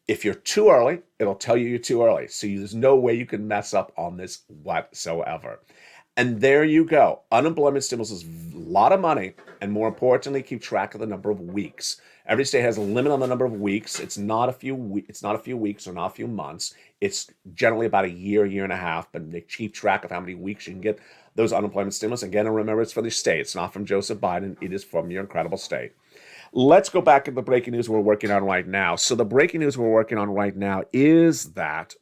if you're too early, it'll tell you you're too early. So there's no way you can mess up on this whatsoever. And there you go. Unemployment stimulus is a lot of money, and more importantly, keep track of the number of weeks. Every state has a limit on the number of weeks. It's not a few weeks or not a few months. It's generally about a year and a half, but they keep track of how many weeks you can get those unemployment stimulus. Again, and remember, it's for the state. It's not from Joseph Biden. It is from your incredible state. Let's go back to the breaking news we're working on right now. So the breaking news we're working on right now is that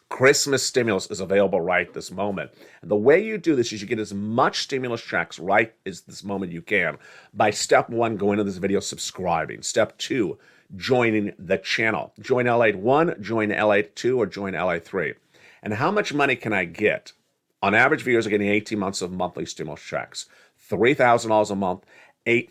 Christmas stimulus is available right this moment. And the way you do this is you get as much stimulus checks right as this moment you can by step 1, going to this video, subscribing. Step 2, joining the channel. Join LALATE 1, join LALATE 2, or join LALATE 3. And how much money can I get? On average, viewers are getting 18 months of monthly stimulus checks, $3,000 a month,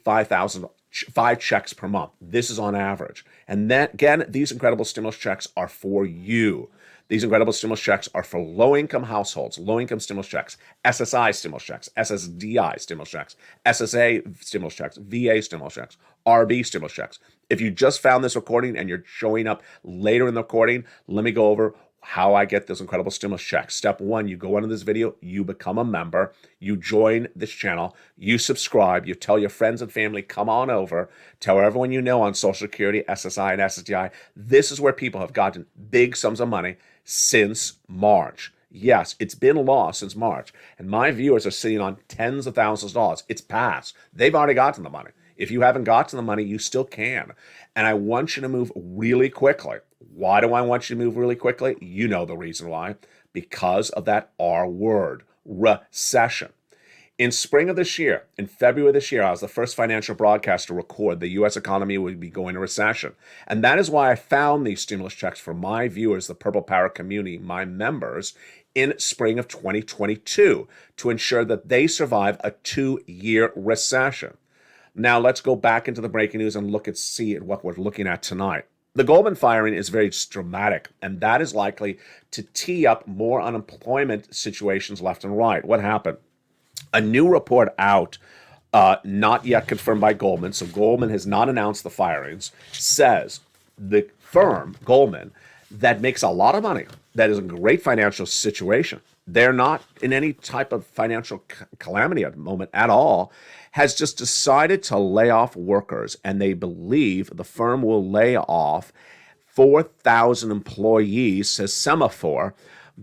5 checks per month. This is on average. And then again, these incredible stimulus checks are for you. These incredible stimulus checks are for low-income households, low-income stimulus checks, SSI stimulus checks, SSDI stimulus checks, SSA stimulus checks, VA stimulus checks, RB stimulus checks. If you just found this recording and you're showing up later in the recording, let me go over how I get those incredible stimulus checks. Step 1, you go into this video, you become a member, you join this channel, you subscribe, you tell your friends and family, come on over, tell everyone you know on Social Security, SSI, and SSDI. This is where people have gotten big sums of money since March. Yes, it's been lost since March, and my viewers are sitting on tens of thousands of dollars. It's past. They've already gotten the money. If you haven't gotten the money, you still can. And I want you to move really quickly. Why do I want you to move really quickly? You know the reason why. Because of that R word, recession. In spring of this year, in February of this year, I was the first financial broadcaster to record the U.S. economy would be going to recession. And that is why I found these stimulus checks for my viewers, the Purple Power community, my members, in spring of 2022 to ensure that they survive a 2-year recession. Now let's go back into the breaking news and see what we're looking at tonight. The Goldman firing is very dramatic, and that is likely to tee up more unemployment situations left and right. What happened? A new report out, not yet confirmed by Goldman, so Goldman has not announced the firings, says the firm, Goldman, that makes a lot of money, that is a great financial situation, they're not in any type of financial calamity at the moment at all, has just decided to lay off workers, and they believe the firm will lay off 4,000 employees, says Semaphore.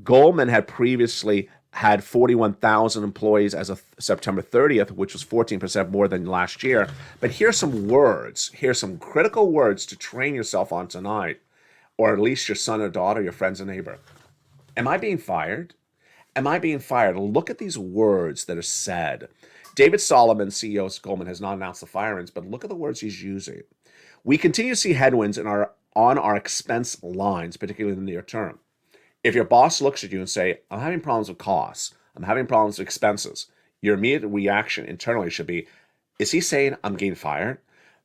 Goldman had previously had 41,000 employees as of September 30th, which was 14% more than last year. But here's some words. Here's some critical words to train yourself on tonight, or at least your son or daughter, your friends and neighbor. Am I being fired? Am I being fired? Look at these words that are said. David Solomon, CEO of Goldman, has not announced the firings, but look at the words he's using. We continue to see headwinds on our expense lines, particularly in the near term. If your boss looks at you and say, I'm having problems with costs, I'm having problems with expenses, your immediate reaction internally should be, is he saying I'm getting fired?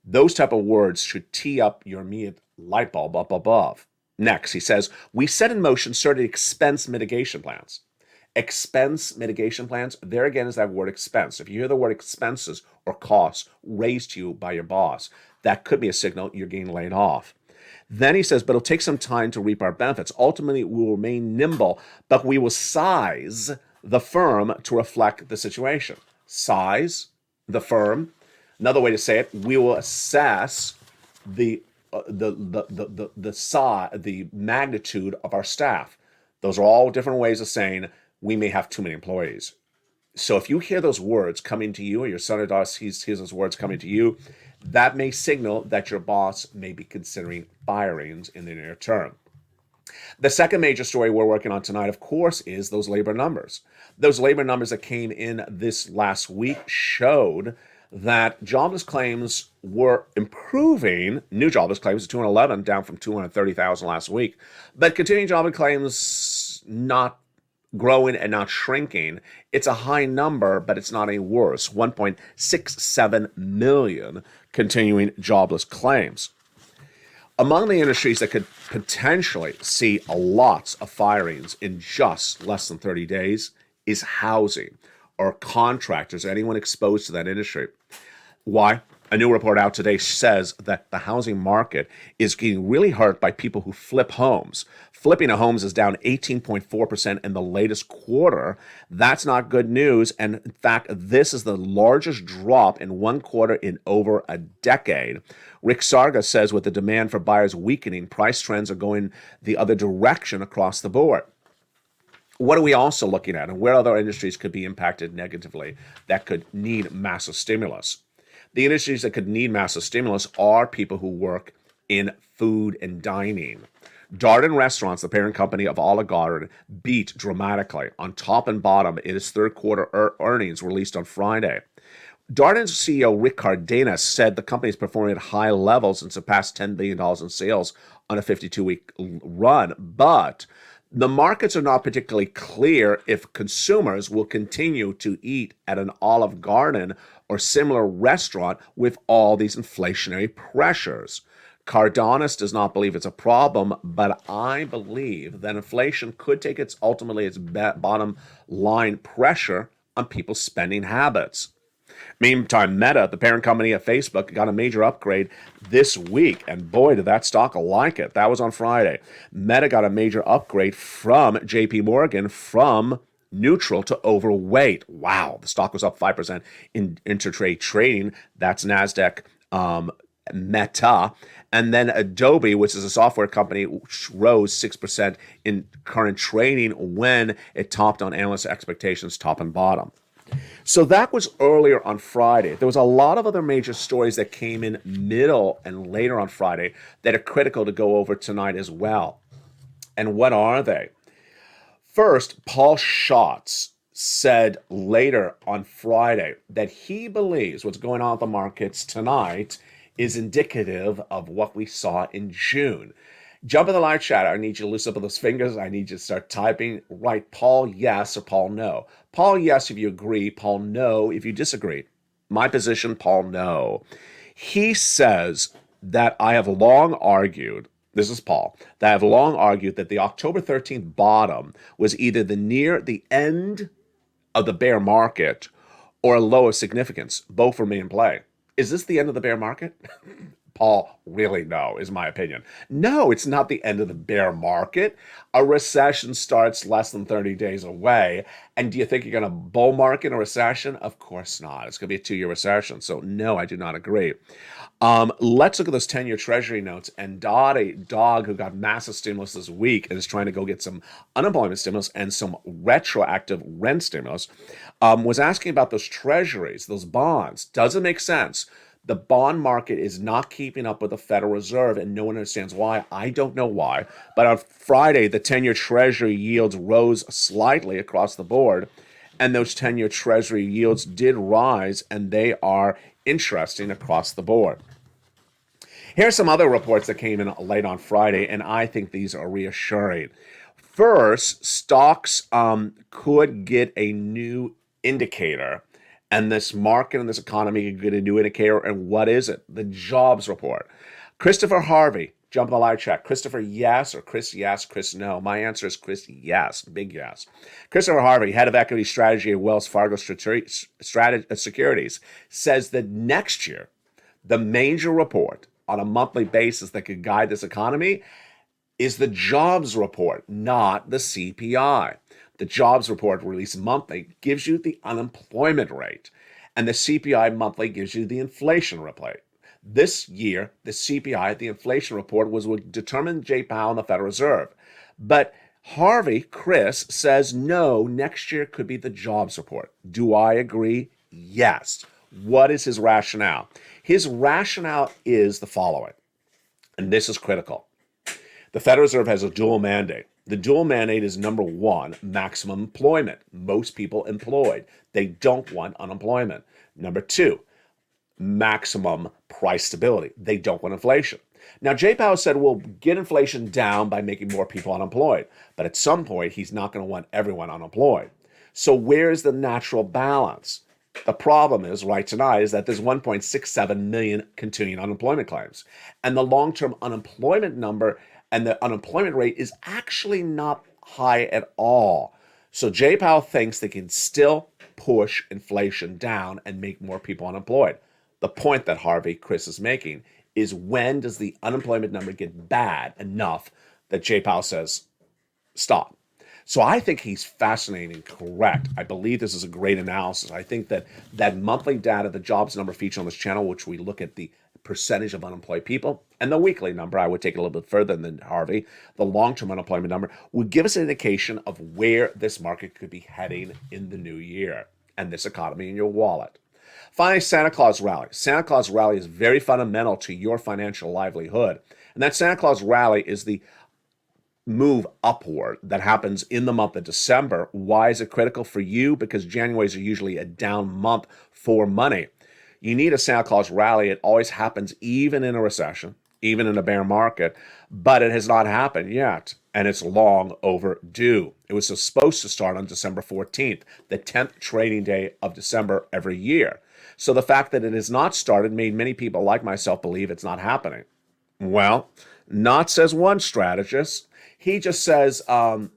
Those type of words should tee up your immediate light bulb up above. Next, he says, we set in motion certain expense mitigation plans. Expense mitigation plans, there again is that word expense. If you hear the word expenses or costs raised to you by your boss, that could be a signal you're getting laid off. Then he says, but it'll take some time to reap our benefits. Ultimately, we will remain nimble, but we will size the firm to reflect the situation. Size the firm. Another way to say it, we will assess the magnitude of our staff. Those are all different ways of saying we may have too many employees. So if you hear those words coming to you, or your son or daughter hears those words coming to you, that may signal that your boss may be considering firings in the near term. The second major story we're working on tonight, of course, is those labor numbers. Those labor numbers that came in this last week showed that jobless claims were improving. New jobless claims, 211, down from 230,000 last week. But continuing jobless claims, not growing and not shrinking. It's a high number, but it's not any worse. 1.67 million continuing jobless claims. Among the industries that could potentially see lots of firings in just less than 30 days is housing or contractors, anyone exposed to that industry. Why? A new report out today says that the housing market is getting really hurt by people who flip homes. Flipping of homes is down 18.4% in the latest quarter. That's not good news. And in fact, this is the largest drop in one quarter in over a decade. Rick Sarga says with the demand for buyers weakening, price trends are going the other direction across the board. What are we also looking at, and where other industries could be impacted negatively that could need massive stimulus? The industries that could need massive stimulus are people who work in food and dining. Darden Restaurants, the parent company of Olive Garden, beat dramatically on top and bottom in its third quarter earnings released on Friday. Darden's CEO Rick Cardenas said the company is performing at high levels and surpassed $10 billion in sales on a 52-week run, but the markets are not particularly clear if consumers will continue to eat at an Olive Garden or similar restaurant with all these inflationary pressures. Cardenas does not believe it's a problem, but I believe that inflation could take its bottom line pressure on people's spending habits. Meantime, Meta, the parent company of Facebook, got a major upgrade this week, and boy, did that stock like it. That was on Friday. Meta got a major upgrade from JP Morgan from neutral to overweight. Wow, the stock was up 5% in intraday trading. That's NASDAQ Meta. And then Adobe, which is a software company, rose 6% in current trading when it topped on analyst expectations, top and bottom. So that was earlier on Friday. There was a lot of other major stories that came in middle and later on Friday that are critical to go over tonight as well. And what are they? First, Paul Schatz said later on Friday that he believes what's going on with the markets tonight is indicative of what we saw in June. Jump in the live chat. I need you to loosen up those fingers. I need you to start typing. Write Paul yes or Paul no. Paul yes if you agree. Paul no if you disagree. My position, Paul no. He says that I have long argued, this is Paul, that I have long argued that the October 13th bottom was either near the end of the bear market or a low of significance. Both remain in play. Is this the end of the bear market? Paul, really no, is my opinion. No, it's not the end of the bear market. A recession starts less than 30 days away. And do you think you're going to bull market a recession? Of course not. It's going to be a 2-year recession. So no, I do not agree. Let's look at those 10-year Treasury notes. And Dog, who got massive stimulus this week and is trying to go get some unemployment stimulus and some retroactive rent stimulus, was asking about those treasuries, those bonds. Does it make sense? The bond market is not keeping up with the Federal Reserve, and no one understands why. I don't know why. But on Friday, the 10-year Treasury yields rose slightly across the board, and those 10-year Treasury yields did rise, and they are interesting across the board. Here are some other reports that came in late on Friday, and I think these are reassuring. First, stocks could get a new indicator. And this market and this economy could get a new indicator. And what is it? The jobs report. Christopher Harvey, jump in the live chat. Christopher, yes, or Chris, yes, Chris, no. My answer is Chris, yes, big yes. Christopher Harvey, head of equity strategy at Wells Fargo Securities, says that next year, the major report on a monthly basis that could guide this economy is the jobs report, not the CPI. The jobs report released monthly gives you the unemployment rate, and the CPI monthly gives you the inflation rate. This year, the CPI, the inflation report, was what determined Jay Powell and the Federal Reserve. But Harvey, Chris, says no, next year could be the jobs report. Do I agree? Yes. What is his rationale? His rationale is the following, and this is critical. The Federal Reserve has a dual mandate. The dual mandate is, number one, maximum employment. Most people employed. They don't want unemployment. Number two, maximum price stability. They don't want inflation. Now, Jay Powell said we'll get inflation down by making more people unemployed, but at some point, he's not going to want everyone unemployed. So where's the natural balance? The problem is, right tonight, is that there's 1.67 million continuing unemployment claims. And the long-term unemployment number and the unemployment rate is actually not high at all. So Jay Powell thinks they can still push inflation down and make more people unemployed. The point that Chris is making is, when does the unemployment number get bad enough that Jay Powell says, stop? So I think he's fascinating and correct. I believe this is a great analysis. I think that monthly data, the jobs number feature on this channel, which we look at the percentage of unemployed people, and the weekly number, I would take it a little bit further than Harvey, the long-term unemployment number, would give us an indication of where this market could be heading in the new year and this economy in your wallet. Finally, Santa Claus Rally. Santa Claus Rally is very fundamental to your financial livelihood. And that Santa Claus Rally is the move upward that happens in the month of December. Why is it critical for you? Because Januaries are usually a down month for money. You need a Santa Claus rally. It always happens even in a recession, even in a bear market, but it has not happened yet, and it's long overdue. It was supposed to start on December 14th, the 10th trading day of December every year. So the fact that it has not started made many people like myself believe it's not happening. Well, not says one strategist. He just says, Santa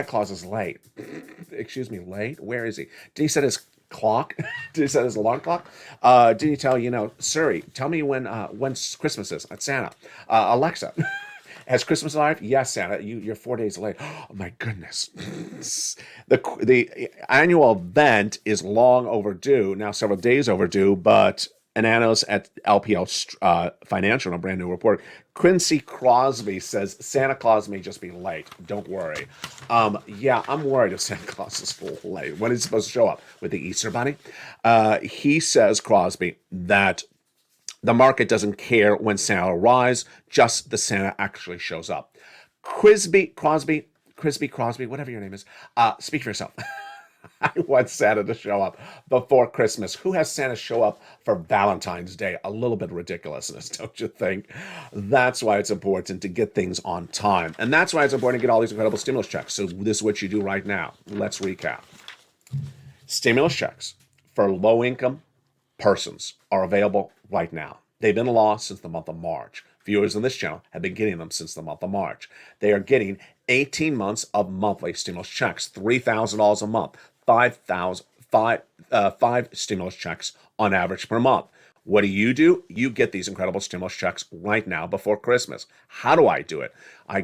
Claus is late. Excuse me, late? Where is he? Did he set his clock? Did he set his alarm clock? Did he tell, Siri, tell me when Christmas is? At Santa. Alexa, has Christmas arrived? Yes, Santa. You're 4 days late. Oh, my goodness. The annual event is long overdue, now several days overdue, but an analyst at LPL Financial, in a brand new report, Quincy Crosby, says Santa Claus may just be late. Don't worry. Yeah, I'm worried if Santa Claus is late. When is he supposed to show up? With the Easter Bunny? He says, Crosby, that the market doesn't care when Santa arrives, just the Santa actually shows up. Crosby, whatever your name is, speak for yourself. I want Santa to show up before Christmas. Who has Santa show up for Valentine's Day? A little bit of ridiculousness, don't you think? That's why it's important to get things on time. And that's why it's important to get all these incredible stimulus checks. So this is what you do right now. Let's recap. Stimulus checks for low-income persons are available right now. They've been in law since the month of March. Viewers on this channel have been getting them since the month of March. They are getting 18 months of monthly stimulus checks, $3,000 a month, five stimulus checks on average per month. What do? You get these incredible stimulus checks right now before Christmas. How do I do it?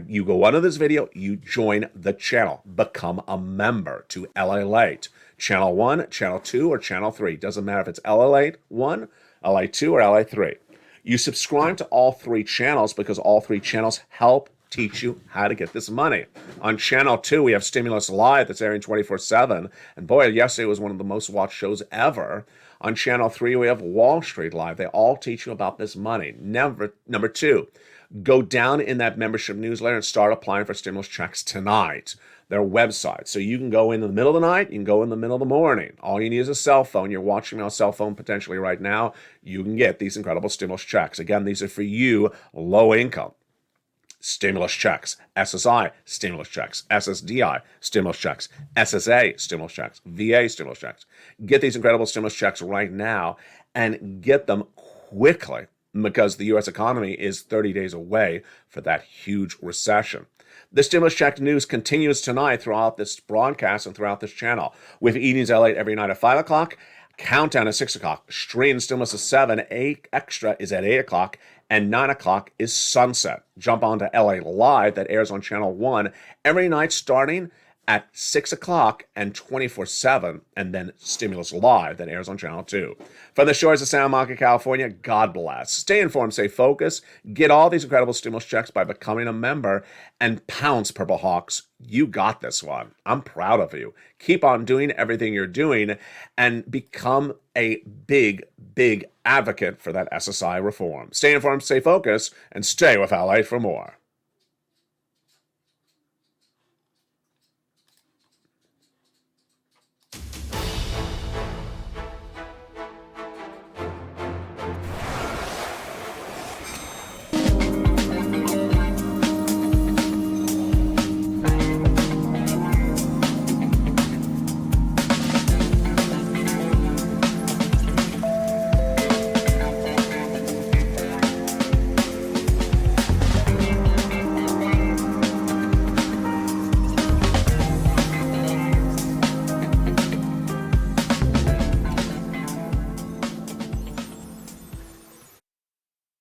You go under this video, you join the channel, become a member to LALATE. Channel 1, Channel 2, or Channel 3. Doesn't matter if it's LALATE 1, LA 2, or LA 3. You subscribe to all three channels because all three channels help teach you how to get this money. On Channel 2, we have Stimulus Live that's airing 24/7. And boy, yesterday was one of the most watched shows ever. On Channel 3, we have Wall Street Live. They all teach you about this money. Number 2, go down in that membership newsletter and start applying for stimulus checks tonight. Their website. So you can go in the middle of the night, you can go in the middle of the morning. All you need is a cell phone. You're watching me on a cell phone potentially right now. You can get these incredible stimulus checks. Again, these are for you, low income. Stimulus checks, SSI stimulus checks, SSDI stimulus checks, SSA stimulus checks, VA stimulus checks. Get these incredible stimulus checks right now and get them quickly because the U.S. economy is 30 days away for that huge recession. The stimulus check news continues tonight throughout this broadcast and throughout this channel. With Evenings LA every night at 5 o'clock, Countdown at 6 o'clock, Stream Stimulus at 7, 8 Extra is at 8 o'clock, and 9 o'clock is Sunset. Jump on to LA Live that airs on Channel 1 every night starting at 6 o'clock and 24/7, and then Stimulus Live that airs on Channel 2. From the shores of Santa Monica, California, God bless. Stay informed, stay focused. Get all these incredible stimulus checks by becoming a member, and pounce, Purple Hawks. You got this one. I'm proud of you. Keep on doing everything you're doing and become a big, big advocate for that SSI reform. Stay informed, stay focused, and stay with LA for more.